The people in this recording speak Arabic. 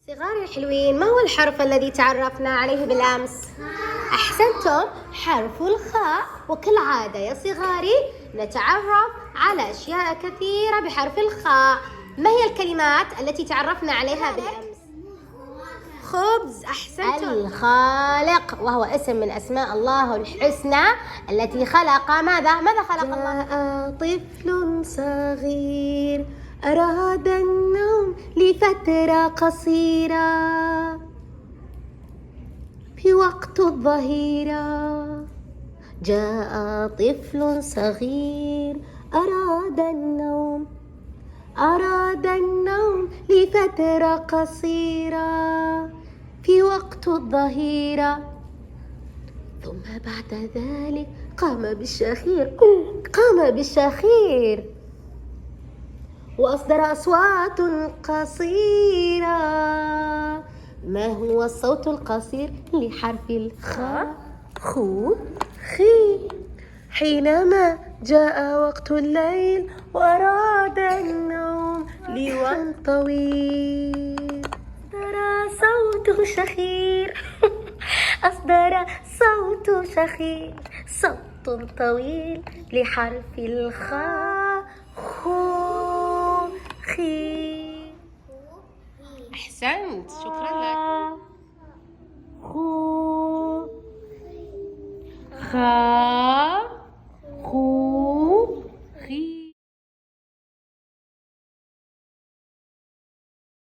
صغاري الحلوين، ما هو الحرف الذي تعرفنا عليه بالأمس؟ أحسنتم، حرف الخاء. وكالعادة يا صغاري نتعرف على أشياء كثيرة بحرف الخاء. ما هي الكلمات التي تعرفنا عليها بالأمس؟ خبز. أحسنتم. الخالق، وهو اسم من أسماء الله الحسنى التي خلق ماذا خلق الله؟ جاء طفل صغير أراد النوم لفترة قصيرة في وقت الظهيرة. جاء طفل صغير أراد النوم لفترة قصيرة في وقت الظهيرة. ثم بعد ذلك قام بالشخير وأصدر أصوات قصيرة. ما هو الصوت القصير لحرف الخاء؟ خو، خي. حينما جاء وقت الليل وأراد النوم لوقت طويل أصدر صوت شخير صوت طويل لحرف الخاء. خو، خي. أحسنت، شكرا لك. خو، خا.